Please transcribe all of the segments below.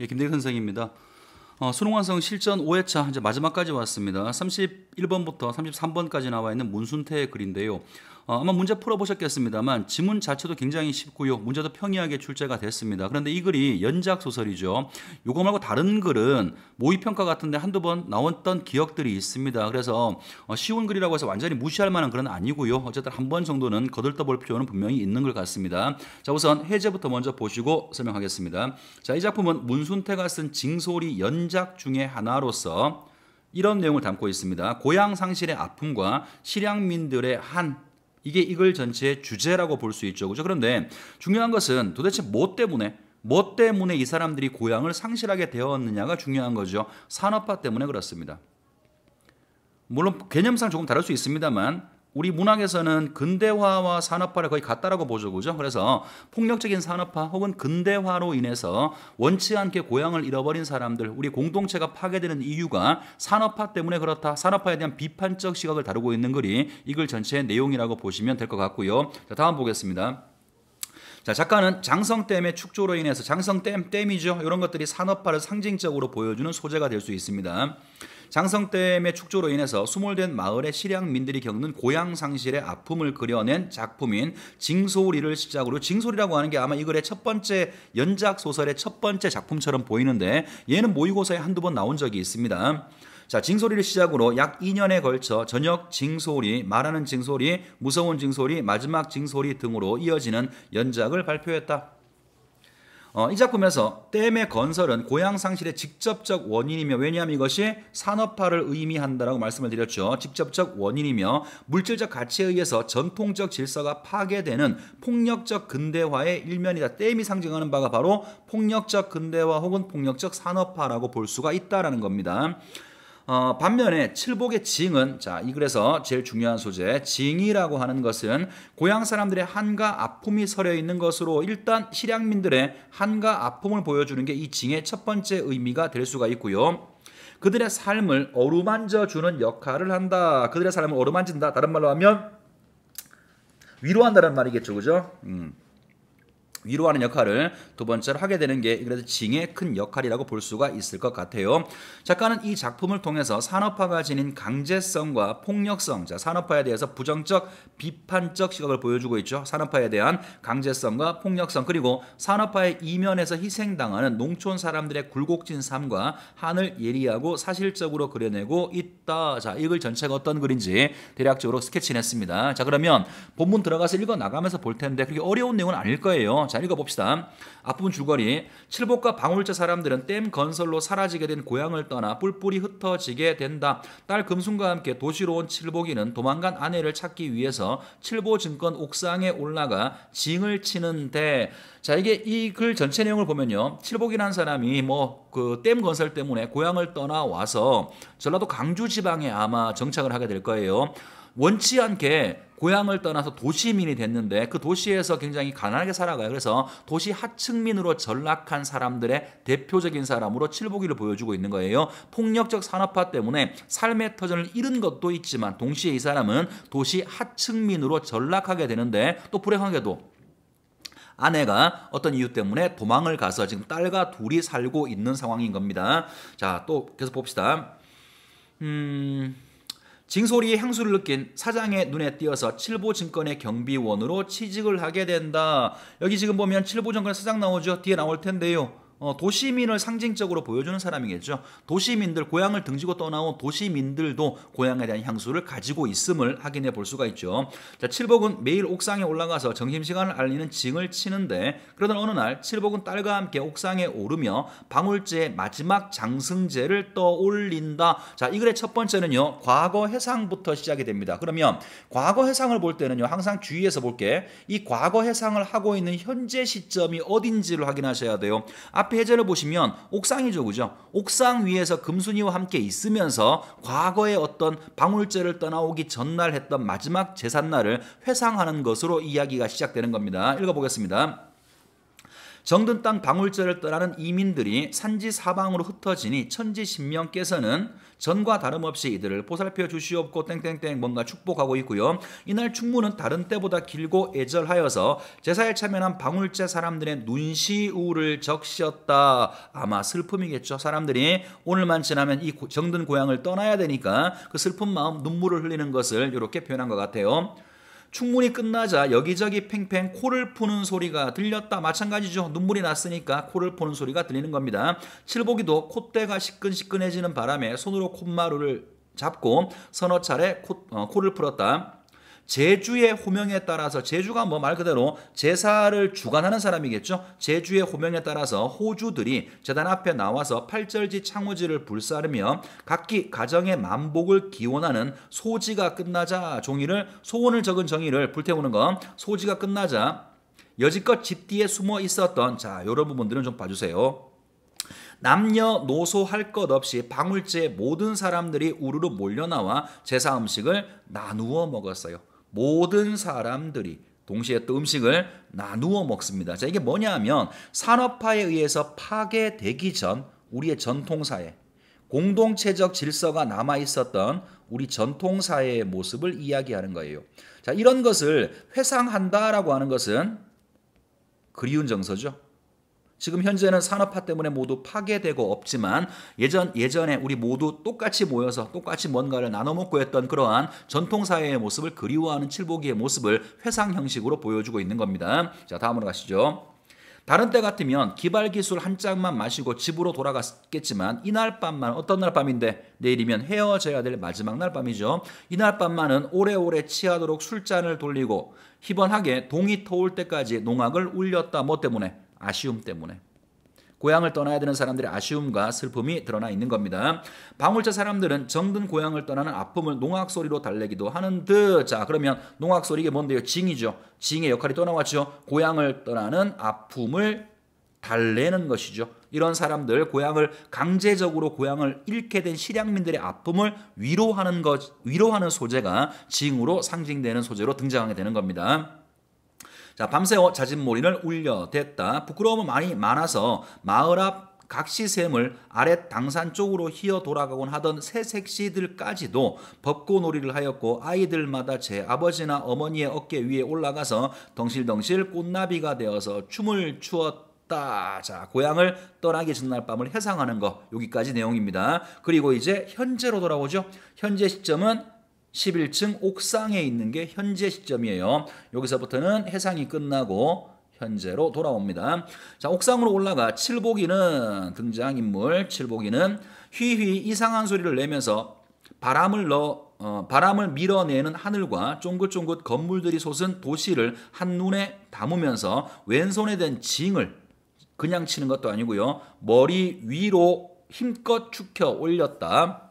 예, 김대기 선생입니다. 수능완성 실전 5회차 이제 마지막까지 왔습니다. 31번부터 33번까지 나와 있는 문순태의 글인데요. 아마 문제 풀어보셨겠습니다만 지문 자체도 굉장히 쉽고요. 문제도 평이하게 출제가 됐습니다. 그런데 이 글이 연작 소설이죠. 요거 말고 다른 글은 모의평가 같은데 한두 번 나왔던 기억들이 있습니다. 그래서 쉬운 글이라고 해서 완전히 무시할 만한 글은 아니고요. 어쨌든 한 번 정도는 거들떠볼 필요는 분명히 있는 것 같습니다. 자, 우선 해제부터 먼저 보시고 설명하겠습니다. 자, 이 작품은 문순태가 쓴 징소리 연작 중의 하나로서 이런 내용을 담고 있습니다. 고향 상실의 아픔과 실향민들의 이게 이 글 전체의 주제라고 볼 수 있죠. 그죠? 그런데 중요한 것은 도대체 뭐 때문에 이 사람들이 고향을 상실하게 되었느냐가 중요한 거죠. 산업화 때문에 그렇습니다. 물론 개념상 조금 다를 수 있습니다만 우리 문학에서는 근대화와 산업화를 거의 같다라고 보죠. 그죠? 그래서 폭력적인 산업화 혹은 근대화로 인해서 원치 않게 고향을 잃어버린 사람들, 우리 공동체가 파괴되는 이유가 산업화 때문에 그렇다. 산업화에 대한 비판적 시각을 다루고 있는 글이 이 글 전체의 내용이라고 보시면 될 것 같고요. 자, 다음 보겠습니다. 자, 작가는 장성댐의 축조로 인해서 댐이죠. 이런 것들이 산업화를 상징적으로 보여주는 소재가 될 수 있습니다. 장성댐의 축조로 인해서 수몰된 마을의 실향민들이 겪는 고향 상실의 아픔을 그려낸 작품인 징소리를 시작으로, 징소리라고 하는 게 아마 이 글의 첫 번째 연작 소설의 첫 번째 작품처럼 보이는데 얘는 모의고사에 한두 번 나온 적이 있습니다. 자, 징소리를 시작으로 약 2년에 걸쳐 저녁 징소리, 말하는 징소리, 무서운 징소리, 마지막 징소리 등으로 이어지는 연작을 발표했다. 이 작품에서 댐의 건설은 고향 상실의 직접적 원인이며, 왜냐하면 이것이 산업화를 의미한다라고 말씀을 드렸죠. 직접적 원인이며 물질적 가치에 의해서 전통적 질서가 파괴되는 폭력적 근대화의 일면이다. 댐이 상징하는 바가 바로 폭력적 근대화 혹은 폭력적 산업화라고 볼 수가 있다라는 겁니다. 반면에 칠복의 징은, 자, 이 글에서 제일 중요한 소재, 징이라고 하는 것은 고향 사람들의 한과 아픔이 서려 있는 것으로 일단 실향민들의 한과 아픔을 보여주는 게 이 징의 첫 번째 의미가 될 수가 있고요. 그들의 삶을 어루만져 주는 역할을 한다. 그들의 삶을 어루만진다. 다른 말로 하면 위로한다는 말이겠죠. 그죠? 위로하는 역할을 두 번째로 하게 되는 게 그래도 징의 큰 역할이라고 볼 수가 있을 것 같아요. 작가는 이 작품을 통해서 산업화가 지닌 강제성과 폭력성, 자, 산업화에 대해서 부정적, 비판적 시각을 보여주고 있죠. 산업화에 대한 강제성과 폭력성, 그리고 산업화의 이면에서 희생당하는 농촌 사람들의 굴곡진 삶과 한을 예리하고 사실적으로 그려내고 있다. 자, 이 글 전체가 어떤 글인지 대략적으로 스케치했습니다. 자, 그러면 본문 들어가서 읽어 나가면서 볼 텐데 그렇게 어려운 내용은 아닐 거예요. 자, 읽어봅시다. 앞부분 줄거리. 칠복과 방울제 사람들은 댐 건설로 사라지게 된 고향을 떠나 뿔뿔이 흩어지게 된다. 딸 금순과 함께 도시로 온 칠복이는 도망간 아내를 찾기 위해서 칠보증권 옥상에 올라가 징을 치는데, 자, 이게 이 글 전체 내용을 보면요, 칠복이라는 사람이 그 댐 건설 때문에 고향을 떠나와서 전라도 강주 지방에 아마 정착을 하게 될 거예요. 원치 않게 고향을 떠나서 도시민이 됐는데 그 도시에서 굉장히 가난하게 살아가요. 그래서 도시 하층민으로 전락한 사람들의 대표적인 사람으로 칠복이를 보여주고 있는 거예요. 폭력적 산업화 때문에 삶의 터전을 잃은 것도 있지만 동시에 이 사람은 도시 하층민으로 전락하게 되는데, 또 불행하게도 아내가 어떤 이유 때문에 도망을 가서 지금 딸과 둘이 살고 있는 상황인 겁니다. 자, 또 계속 봅시다. 징소리의 향수를 느낀 사장의 눈에 띄어서 칠보증권의 경비원으로 취직을 하게 된다. 여기 지금 보면 칠보증권 사장 나오죠. 뒤에 나올 텐데요. 도시민을 상징적으로 보여주는 사람이겠죠. 도시민들, 고향을 등지고 떠나온 도시민들도 고향에 대한 향수를 가지고 있음을 확인해 볼 수가 있죠. 자, 칠복은 매일 옥상에 올라가서 점심시간을 알리는 징을 치는데, 그러던 어느 날 칠복은 딸과 함께 옥상에 오르며 방울제의 마지막 장승제를 떠올린다. 자, 이 글의 첫 번째는요, 과거 해상부터 시작이 됩니다. 그러면 과거 해상을 볼 때는요, 항상 주의해서 볼게. 이 과거 해상을 하고 있는 현재 시점이 어딘지를 확인하셔야 돼요. 앞에 해전을 보시면 옥상이죠. 그죠? 옥상 위에서 금순이와 함께 있으면서 과거의 어떤 방울제를 떠나오기 전날 했던 마지막 제삿날을 회상하는 것으로 이야기가 시작되는 겁니다. 읽어보겠습니다. 정든 땅 방울제를 떠나는 이민들이 산지 사방으로 흩어지니 천지신명께서는 전과 다름없이 이들을 보살펴 주시옵고 땡땡땡 뭔가 축복하고 있고요. 이날 충무는 다른 때보다 길고 애절하여서 제사에 참여한 방울제 사람들의 눈시울을 적셨다. 아마 슬픔이겠죠. 사람들이 오늘만 지나면 이 정든 고향을 떠나야 되니까 그 슬픈 마음 눈물을 흘리는 것을 이렇게 표현한 것 같아요. 충문이 끝나자 여기저기 팽팽 코를 푸는 소리가 들렸다. 마찬가지죠. 눈물이 났으니까 코를 푸는 소리가 들리는 겁니다. 칠복이도 콧대가 시끈시끈해지는 바람에 손으로 콧마루를 잡고 서너 차례 코를 풀었다. 제주의 호명에 따라서, 제주가 뭐 말 그대로 제사를 주관하는 사람이겠죠. 제주의 호명에 따라서 호주들이 제단 앞에 나와서 팔절지 창호지를 불사르며 각기 가정의 만복을 기원하는 소지가 끝나자 종이를, 소원을 적은 정의를 불태우는 거, 소지가 끝나자 여지껏 집 뒤에 숨어 있었던, 자, 이런 부분들은 좀 봐주세요. 남녀노소 할 것 없이 방울제 모든 사람들이 우르르 몰려나와 제사 음식을 나누어 먹었어요. 모든 사람들이 동시에 또 음식을 나누어 먹습니다. 자, 이게 뭐냐 하면 산업화에 의해서 파괴되기 전 우리의 전통사회, 공동체적 질서가 남아 있었던 우리 전통사회의 모습을 이야기하는 거예요. 자, 이런 것을 회상한다라고 하는 것은 그리운 정서죠. 지금 현재는 산업화 때문에 모두 파괴되고 없지만 예전에 우리 모두 똑같이 모여서 똑같이 뭔가를 나눠 먹고 했던 그러한 전통사회의 모습을 그리워하는 칠보기의 모습을 회상 형식으로 보여주고 있는 겁니다. 자, 다음으로 가시죠. 다른 때 같으면 기발기술 한 짝만 마시고 집으로 돌아갔겠지만 이날 밤만, 어떤 날 밤인데 내일이면 헤어져야 될 마지막 날 밤이죠. 이날 밤만은 오래오래 취하도록 술잔을 돌리고 희번하게 동이 터올 때까지 농악을 울렸다. 뭐 때문에? 아쉬움 때문에. 고향을 떠나야 되는 사람들의 아쉬움과 슬픔이 드러나 있는 겁니다. 방울제 사람들은 정든 고향을 떠나는 아픔을 농악소리로 달래기도 하는 듯. 자, 그러면 농악소리 이게 뭔데요? 징이죠. 징의 역할이 또 나왔죠. 고향을 떠나는 아픔을 달래는 것이죠. 이런 사람들, 고향을 강제적으로 고향을 잃게 된 실향민들의 아픔을 위로하는 소재가 징으로 상징되는 소재로 등장하게 되는 겁니다. 자, 밤새워 잦은 모리를 울려댔다. 부끄러움은 많아서 마을 앞 각시샘을 아랫 당산 쪽으로 휘어 돌아가곤 하던 새색시들까지도 벚꽃놀이를 하였고 아이들마다 제 아버지나 어머니의 어깨 위에 올라가서 덩실덩실 꽃나비가 되어서 춤을 추었다. 자, 고향을 떠나기 전날 밤을 해상하는 거, 여기까지 내용입니다. 그리고 이제 현재로 돌아오죠. 현재 시점은 11층 옥상에 있는 게 현재 시점이에요. 여기서부터는 해상이 끝나고 현재로 돌아옵니다. 자, 옥상으로 올라가 칠복이는 등장인물, 칠복이는 휘휘 이상한 소리를 내면서 바람을 밀어내는 하늘과 쫑긋쫑긋 건물들이 솟은 도시를 한눈에 담으면서 왼손에 든 징을 그냥 치는 것도 아니고요. 머리 위로 힘껏 축혀 올렸다.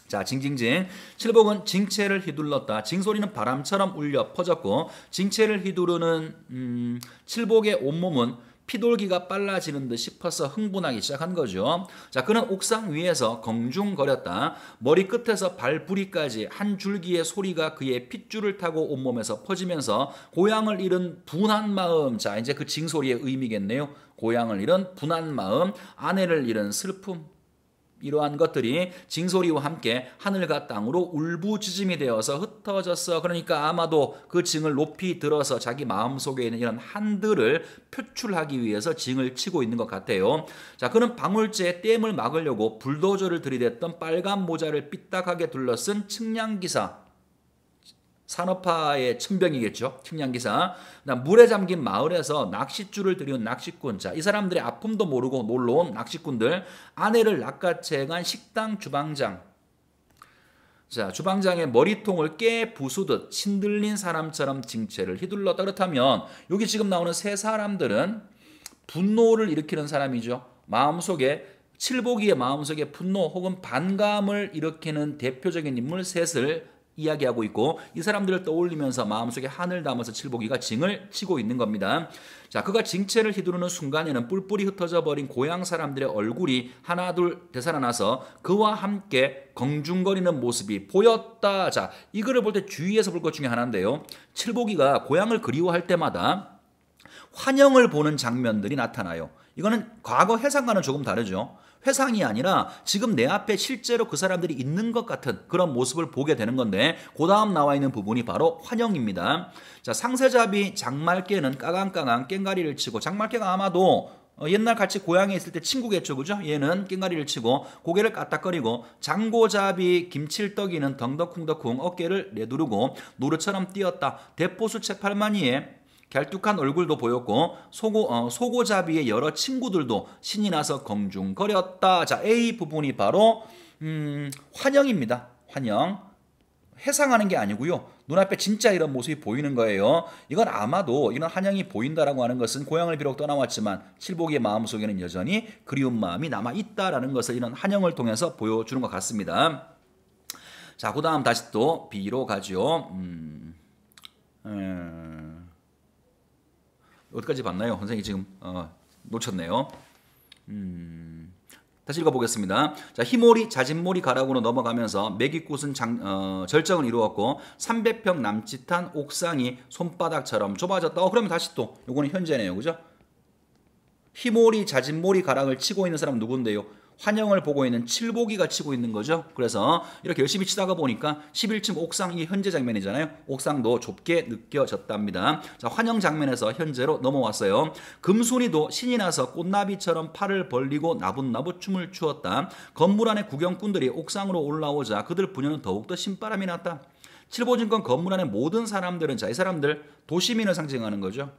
자, 징징징. 칠복은 징채를 휘둘렀다. 징소리는 바람처럼 울려 퍼졌고 징채를 휘두르는 칠복의 온몸은 피돌기가 빨라지는 듯 싶어서 흥분하기 시작한 거죠. 자, 그는 옥상 위에서 경중거렸다. 머리 끝에서 발부리까지 한 줄기의 소리가 그의 핏줄을 타고 온몸에서 퍼지면서 고향을 잃은 분한 마음. 자, 이제 그 징소리의 의미겠네요. 고향을 잃은 분한 마음, 아내를 잃은 슬픔, 이러한 것들이 징소리와 함께 하늘과 땅으로 울부짖음이 되어서 흩어졌어. 그러니까 아마도 그 징을 높이 들어서 자기 마음속에 있는 이런 한들을 표출하기 위해서 징을 치고 있는 것 같아요. 자, 그는 방울제의 댐을 막으려고 불도저를 들이댔던 빨간 모자를 삐딱하게 둘러쓴 측량기사, 산업화의 천병이겠죠. 측량기사. 물에 잠긴 마을에서 낚싯줄을 들이운 낚시꾼. 자, 이 사람들의 아픔도 모르고 놀러온 낚시꾼들. 아내를 낚아채간 식당 주방장. 자, 주방장의 머리통을 깨 부수듯 신들린 사람처럼 징채를 휘둘렀다. 그렇다면 여기 지금 나오는 세 사람들은 분노를 일으키는 사람이죠. 마음속에, 칠복이의 마음속에 분노 혹은 반감을 일으키는 대표적인 인물 셋을 이야기하고 있고, 이 사람들을 떠올리면서 마음속에 한을 담아서 칠복이가 징을 치고 있는 겁니다. 자, 그가 징채를 휘두르는 순간에는 뿔뿔이 흩어져 버린 고향 사람들의 얼굴이 하나둘 되살아나서 그와 함께 경중거리는 모습이 보였다. 자, 이거를 볼 때 주의해서 볼 것 중에 하나인데요. 칠복이가 고향을 그리워할 때마다 환영을 보는 장면들이 나타나요. 이거는 과거 회상과는 조금 다르죠. 회상이 아니라 지금 내 앞에 실제로 그 사람들이 있는 것 같은 그런 모습을 보게 되는 건데 그 다음 나와 있는 부분이 바로 환영입니다. 자, 상세잡이 장말개는 까강까강 깽가리를 치고 장말개가 아마도 옛날 같이 고향에 있을 때 친구겠죠, 그죠? 얘는 깽가리를 치고 고개를 까딱거리고 장고잡이 김칠떡이는 덩덕쿵덕쿵 어깨를 내두르고 노루처럼 뛰었다. 대포수 채팔마니에 갸뚝한 얼굴도 보였고 소고잡이의 여러 친구들도 신이 나서 공중거렸다. 자, A 부분이 바로 환영입니다. 환영. 회상하는 게 아니고요. 눈앞에 진짜 이런 모습이 보이는 거예요. 이건 아마도 이런 환영이 보인다라고 하는 것은 고향을 비록 떠나왔지만 칠복이의 마음속에는 여전히 그리운 마음이 남아있다라는 것을 이런 환영을 통해서 보여주는 것 같습니다. 자, 그 다음 다시 또 B로 가죠. 어디까지 봤나요? 선생님이 지금 놓쳤네요. 다시 읽어보겠습니다. 자, 희몰이 자진몰이 가락으로 넘어가면서 매깃꽃은 절정을 이루었고 300평 남짓한 옥상이 손바닥처럼 좁아졌다. 그러면 다시 또 요거는 현재네요. 그죠? 희몰이 자진몰이 가락을 치고 있는 사람은 누군데요? 환영을 보고 있는 칠복이가 치고 있는 거죠. 그래서 이렇게 열심히 치다가 보니까 11층 옥상이 현재 장면이잖아요. 옥상도 좁게 느껴졌답니다. 자, 환영 장면에서 현재로 넘어왔어요. 금순이도 신이 나서 꽃나비처럼 팔을 벌리고 나붓나붓 춤을 추었다. 건물 안에 구경꾼들이 옥상으로 올라오자 그들 분야는 더욱더 신바람이 났다. 칠보진권 건물 안에 모든 사람들은 자, 이 사람들 도시민을 상징하는 거죠.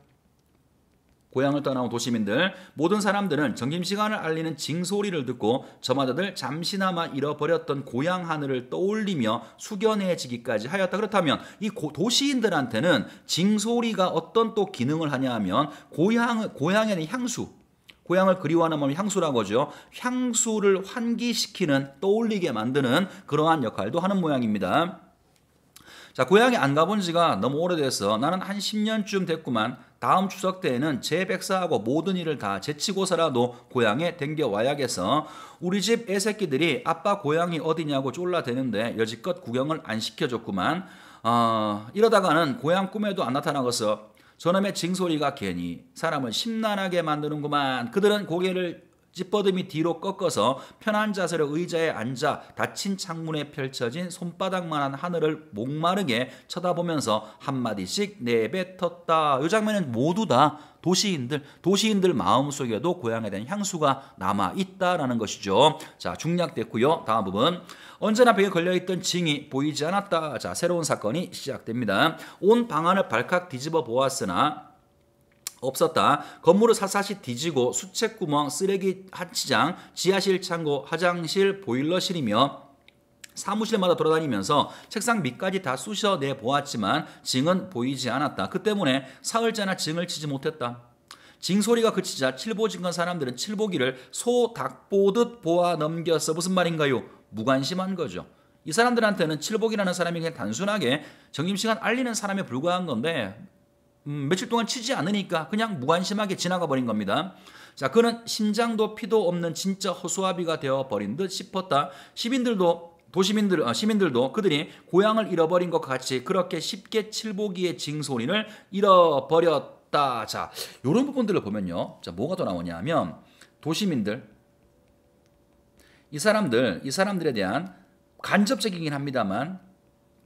고향을 떠나온 도시민들 모든 사람들은 점심시간을 알리는 징소리를 듣고 저마다들 잠시나마 잃어버렸던 고향 하늘을 떠올리며 숙연해지기까지 하였다. 그렇다면 이 도시인들한테는 징소리가 어떤 또 기능을 하냐 하면 고향에는 향수, 고향을 그리워하는 마음이 향수라고 하죠. 향수를 환기시키는 떠올리게 만드는 그러한 역할도 하는 모양입니다. 자, 고향에 안 가본 지가 너무 오래돼서 나는 한 10년쯤 됐구만. 다음 추석 때에는 제 백사하고 모든 일을 다 제치고서라도 고향에 댕겨와야겠어. 우리 집 애새끼들이 아빠 고향이 어디냐고 쫄라대는데 여지껏 구경을 안 시켜줬구만. 이러다가는 고향 꿈에도 안 나타나겠어. 저놈의 징소리가 괜히 사람을 심란하게 만드는구만. 그들은 고개를 찌뻐듬이 뒤로 꺾어서 편한 자세로 의자에 앉아 닫힌 창문에 펼쳐진 손바닥만한 하늘을 목마르게 쳐다보면서 한마디씩 내뱉었다. 이 장면은 모두 다 도시인들 마음속에도 고향에 대한 향수가 남아있다라는 것이죠. 자, 중략됐고요. 다음 부분. 언제나 벽에 걸려있던 징이 보이지 않았다. 자, 새로운 사건이 시작됩니다. 온 방안을 발칵 뒤집어 보았으나 없었다. 건물을 샅샅이 뒤지고 수채구멍, 쓰레기 한치장, 지하실 창고, 화장실, 보일러실이며 사무실마다 돌아다니면서 책상 밑까지 다 쑤셔내 보았지만 징은 보이지 않았다. 그 때문에 사흘째나 징을 치지 못했다. 징 소리가 그치자 칠보진건 사람들은 칠보기를 소 닭 보듯 보아 넘겼어. 무슨 말인가요? 무관심한 거죠. 이 사람들한테는 칠복이라는 사람이 그냥 단순하게 점심시간 알리는 사람에 불과한 건데 며칠 동안 치지 않으니까 그냥 무관심하게 지나가 버린 겁니다. 자, 그는 심장도 피도 없는 진짜 허수아비가 되어 버린 듯 싶었다. 시민들도 그들이 고향을 잃어버린 것 같이 그렇게 쉽게 칠보기의 징소리를 잃어버렸다. 자, 이런 부분들을 보면요. 자, 뭐가 더 나오냐 하면 도시민들, 이 사람들에 대한 간접적이긴 합니다만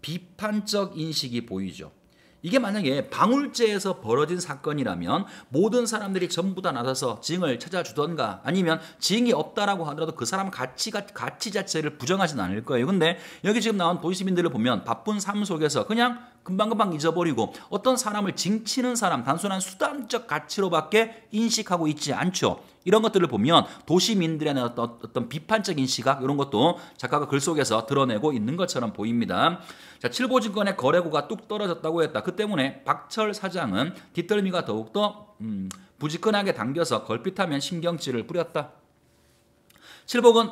비판적 인식이 보이죠. 이게 만약에 방울제에서 벌어진 사건이라면 모든 사람들이 전부 다 나서서 징을 찾아주던가 아니면 징이 없다라고 하더라도 그 사람 가치 자체를 부정하진 않을 거예요. 근데 여기 지금 나온 도시민들을 보면 바쁜 삶 속에서 그냥 금방금방 잊어버리고 어떤 사람을 징치는 사람, 단순한 수단적 가치로밖에 인식하고 있지 않죠. 이런 것들을 보면 도시민들의 어떤 비판적인 시각 이런 것도 작가가 글 속에서 드러내고 있는 것처럼 보입니다. 자, 칠보증권의 거래고가 뚝 떨어졌다고 했다. 그 때문에 박철 사장은 뒷덜미가 더욱더 부지런하게 당겨서 걸핏하면 신경질을 부렸다. 칠복은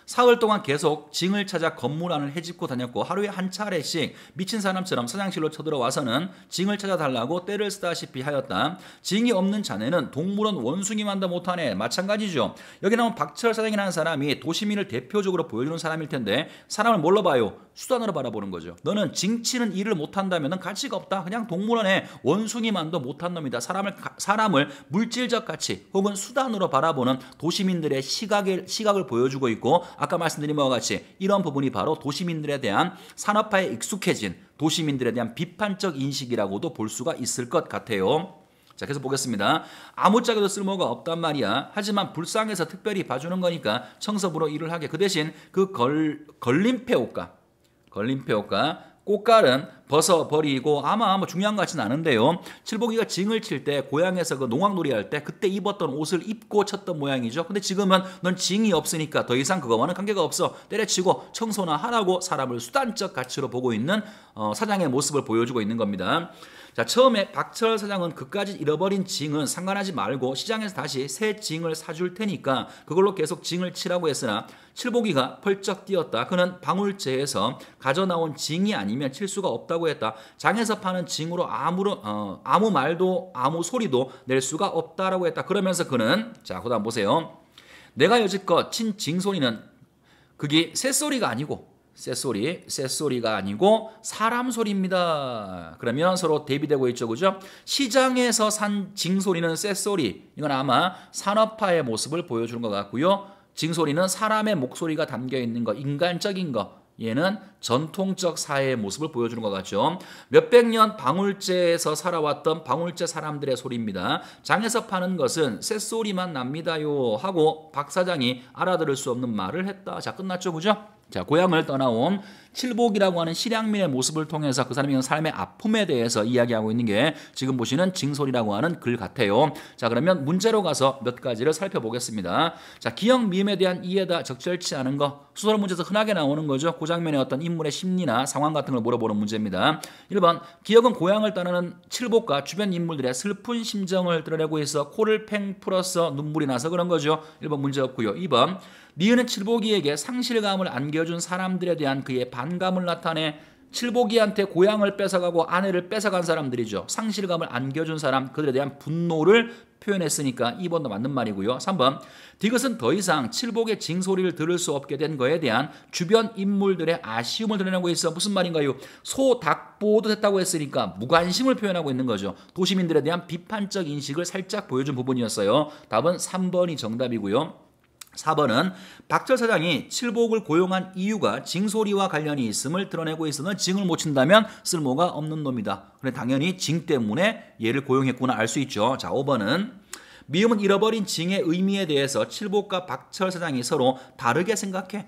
사흘 동안 계속 징을 찾아 건물 안을 헤집고 다녔고 하루에 한 차례씩 미친 사람처럼 사장실로 쳐들어와서는 징을 찾아달라고 떼를 쓰다시피 하였다. 징이 없는 자네는 동물원 원숭이만도 못하네. 마찬가지죠. 여기 나온 박철 사장이라는 사람이 도시민을 대표적으로 보여주는 사람일 텐데 사람을 뭘로 봐요? 수단으로 바라보는 거죠. 너는 징치는 일을 못한다면 가치가 없다. 그냥 동물원에 원숭이만도 못한 놈이다. 사람을 물질적 가치 혹은 수단으로 바라보는 도시민들의 시각을 보여주고 있고 아까 말씀드린 바와 같이 이런 부분이 바로 도시민들에 대한 산업화에 익숙해진 도시민들에 대한 비판적 인식이라고도 볼 수가 있을 것 같아요. 자, 계속 보겠습니다. 아무짝에도 쓸모가 없단 말이야. 하지만 불쌍해서 특별히 봐주는 거니까 청소부로 일을 하게. 그 대신 그 걸림패 옷가 꽃갈은 벗어버리고 아마 뭐 중요한 것 같지는 않은데요. 칠복이가 징을 칠 때 고향에서 그 농악놀이 할 때 그때 입었던 옷을 입고 쳤던 모양이죠. 근데 지금은 넌 징이 없으니까 더 이상 그거와는 관계가 없어. 때려치고 청소나 하라고 사람을 수단적 가치로 보고 있는 사장의 모습을 보여주고 있는 겁니다. 자, 처음에 박철 사장은 그까지 잃어버린 징은 상관하지 말고 시장에서 다시 새 징을 사줄 테니까 그걸로 계속 징을 치라고 했으나 칠복이가 펄쩍 뛰었다. 그는 방울제에서 가져나온 징이 아니면 칠 수가 없다고 했다. 장에서 파는 징으로 아무 말도 아무 소리도 낼 수가 없다라고 했다. 그러면서 그는 자, 그다음 보세요. 내가 여지껏 친 징소리는 그게 새소리가 아니고 사람 소리입니다. 그러면 서로 대비되고 있죠. 그죠? 시장에서 산 징소리는 쇳소리. 이건 아마 산업화의 모습을 보여주는 것 같고요. 징소리는 사람의 목소리가 담겨 있는 거, 인간적인 거. 얘는 전통적 사회의 모습을 보여주는 것 같죠. 몇백 년 방울제에서 살아왔던 방울제 사람들의 소리입니다. 장에서 파는 것은 쇳소리만 납니다요 하고 박 사장이 알아들을 수 없는 말을 했다. 자, 끝났죠. 그죠? 자, 고향을 떠나온 칠복이라고 하는 실향민의 모습을 통해서 그 사람의 삶의 아픔에 대해서 이야기하고 있는 게 지금 보시는 징소리라고 하는 글 같아요. 자, 그러면 문제로 가서 몇 가지를 살펴보겠습니다. 자, 기역 미음에 대한 이해다 적절치 않은 거. 소설 문제에서 흔하게 나오는 거죠. 그 장면의 어떤 인물의 심리나 상황 같은 걸 물어보는 문제입니다. 1번, 기역은 고향을 떠나는 칠복과 주변 인물들의 슬픈 심정을 드러내고 있어 코를 팽 풀어서 눈물이 나서 그런 거죠. 1번 문제 없고요. 2번, 니은은 칠복이에게 상실감을 안겨준 사람들에 대한 그의 반감을 나타내 칠복이한테 고향을 뺏어가고 아내를 뺏어간 사람들이죠. 상실감을 안겨준 사람, 그들에 대한 분노를 표현했으니까 2번도 맞는 말이고요. 3번, 디귿은 더 이상 칠복의 징소리를 들을 수 없게 된 거에 대한 주변 인물들의 아쉬움을 드러내고 있어. 무슨 말인가요? 소, 닭 보호도 됐다고 했으니까 무관심을 표현하고 있는 거죠. 도시민들에 대한 비판적 인식을 살짝 보여준 부분이었어요. 답은 3번이 정답이고요. 4번은 박철 사장이 칠복을 고용한 이유가 징소리와 관련이 있음을 드러내고 있어서 징을 못 친다면 쓸모가 없는 놈이다. 그래, 당연히 징 때문에 얘를 고용했구나 알 수 있죠. 자, 5번은 미음은 잃어버린 징의 의미에 대해서 칠복과 박철 사장이 서로 다르게 생각해.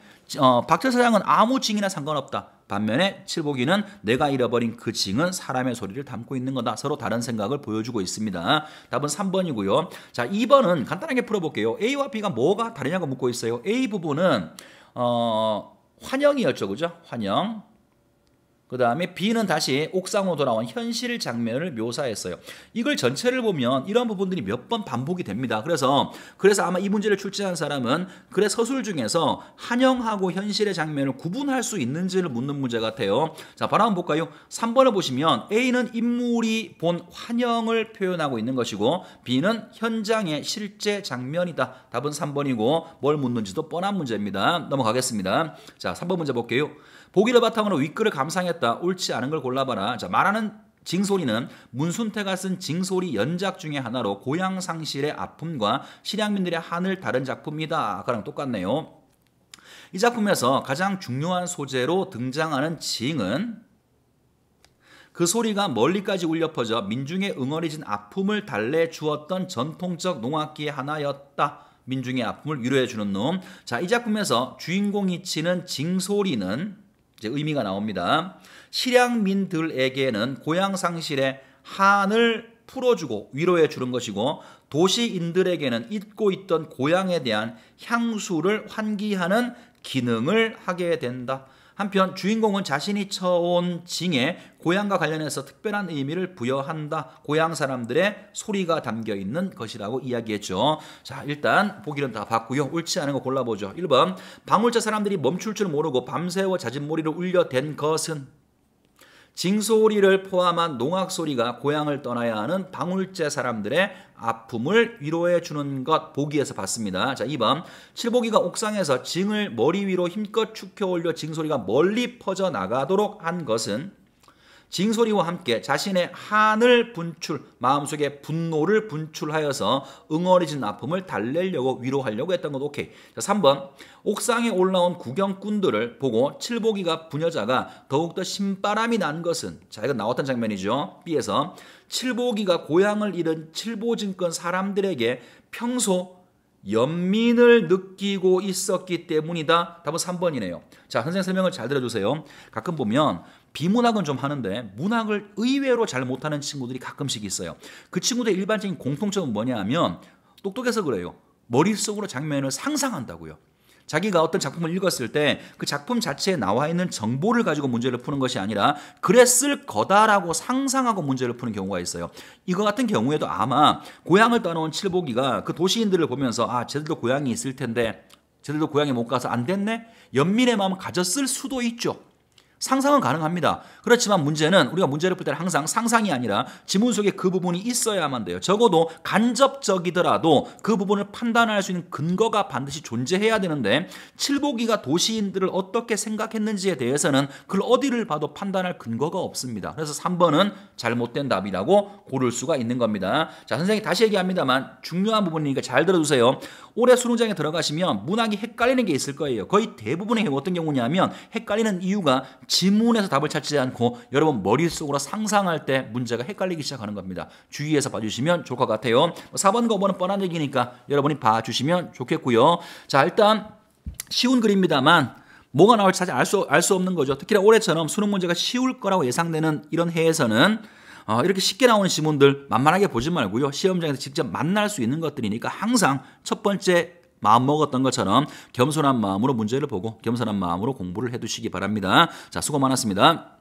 박철 사장은 아무 징이나 상관없다. 반면에 칠복이는 내가 잃어버린 그 징은 사람의 소리를 담고 있는 거다. 서로 다른 생각을 보여주고 있습니다. 답은 3번이고요. 자, 2번은 간단하게 풀어볼게요. A와 B가 뭐가 다르냐고 묻고 있어요. A 부분은 환영이었죠. 그죠? 환영. 그 다음에 B는 다시 옥상으로 돌아온 현실 장면을 묘사했어요. 이걸 전체를 보면 이런 부분들이 몇 번 반복이 됩니다. 그래서 아마 이 문제를 출제한 사람은 글의 서술 중에서 환영하고 현실의 장면을 구분할 수 있는지를 묻는 문제 같아요. 자, 바로 한번 볼까요? 3번을 보시면 A는 인물이 본 환영을 표현하고 있는 것이고 B는 현장의 실제 장면이다. 답은 3번이고 뭘 묻는지도 뻔한 문제입니다. 넘어가겠습니다. 자, 3번 문제 볼게요. 보기를 바탕으로 윗글을 감상했다. 옳지 않은 걸 골라봐라. 자, 말하는 징소리는 문순태가 쓴 징소리 연작 중의 하나로 고향 상실의 아픔과 실향민들의 한을 다룬 작품이다. 아까랑 똑같네요. 이 작품에서 가장 중요한 소재로 등장하는 징은 그 소리가 멀리까지 울려 퍼져 민중의 응어리진 아픔을 달래주었던 전통적 농악기의 하나였다. 민중의 아픔을 위로해 주는 놈. 자, 이 작품에서 주인공이 치는 징소리는 이제 의미가 나옵니다. 실향민들에게는 고향 상실의 한을 풀어주고 위로해 주는 것이고 도시인들에게는 잊고 있던 고향에 대한 향수를 환기하는 기능을 하게 된다. 한편 주인공은 자신이 처온 징에 고향과 관련해서 특별한 의미를 부여한다. 고향 사람들의 소리가 담겨 있는 것이라고 이야기했죠. 자, 일단 보기는 다 봤고요. 옳지 않은 거 골라보죠. 1번 방울제 사람들이 멈출 줄 모르고 밤새워 잦은머리를 울려댄 것은 징소리를 포함한 농악소리가 고향을 떠나야 하는 방울제 사람들의 아픔을 위로해 주는 것. 보기에서 봤습니다. 자, 2번 칠보기가 옥상에서 징을 머리 위로 힘껏 축혀 올려 징소리가 멀리 퍼져나가도록 한 것은 징소리와 함께 자신의 한을 분출, 마음속에 분노를 분출하여서 응어리진 아픔을 달래려고 위로하려고 했던 것. 오케이. 자, 3번 옥상에 올라온 구경꾼들을 보고 칠보기가 부녀자가 더욱더 신바람이 난 것은, 자, 이건 나왔던 장면이죠. B에서 칠보기가 고향을 잃은 칠보증권 사람들에게 평소 연민을 느끼고 있었기 때문이다. 답은 3번이네요. 자, 선생님 설명을 잘 들어주세요. 가끔 보면 비문학은 좀 하는데 문학을 의외로 잘 못하는 친구들이 가끔씩 있어요. 그 친구들의 일반적인 공통점은 뭐냐 하면 똑똑해서 그래요. 머릿속으로 장면을 상상한다고요. 자기가 어떤 작품을 읽었을 때 그 작품 자체에 나와 있는 정보를 가지고 문제를 푸는 것이 아니라 그랬을 거다라고 상상하고 문제를 푸는 경우가 있어요. 이거 같은 경우에도 아마 고향을 떠나온 칠보기가 그 도시인들을 보면서 아, 쟤들도 고향이 있을 텐데 쟤들도 고향에 못 가서 안 됐네? 연민의 마음을 가졌을 수도 있죠. 상상은 가능합니다. 그렇지만 문제는 우리가 문제를 풀 때는 항상 상상이 아니라 지문 속에 그 부분이 있어야만 돼요. 적어도 간접적이더라도 그 부분을 판단할 수 있는 근거가 반드시 존재해야 되는데 칠보기가 도시인들을 어떻게 생각했는지에 대해서는 그걸 어디를 봐도 판단할 근거가 없습니다. 그래서 3번은 잘못된 답이라고 고를 수가 있는 겁니다. 자, 선생님이 다시 얘기합니다만 중요한 부분이니까 잘 들어주세요. 올해 수능장에 들어가시면 문학이 헷갈리는 게 있을 거예요. 거의 대부분의 경우 어떤 경우냐면 헷갈리는 이유가 지문에서 답을 찾지 않고 여러분 머릿속으로 상상할 때 문제가 헷갈리기 시작하는 겁니다. 주의해서 봐주시면 좋을 것 같아요. 4번과 5번은 뻔한 얘기니까 여러분이 봐주시면 좋겠고요. 자, 일단 쉬운 글입니다만 뭐가 나올지 사실 알 수 없는 거죠. 특히나 올해처럼 수능 문제가 쉬울 거라고 예상되는 이런 해에서는 이렇게 쉽게 나오는 지문들 만만하게 보지 말고요. 시험장에서 직접 만날 수 있는 것들이니까 항상 첫 번째 마음 먹었던 것처럼 겸손한 마음으로 문제를 보고 겸손한 마음으로 공부를 해두시기 바랍니다. 자, 수고 많았습니다.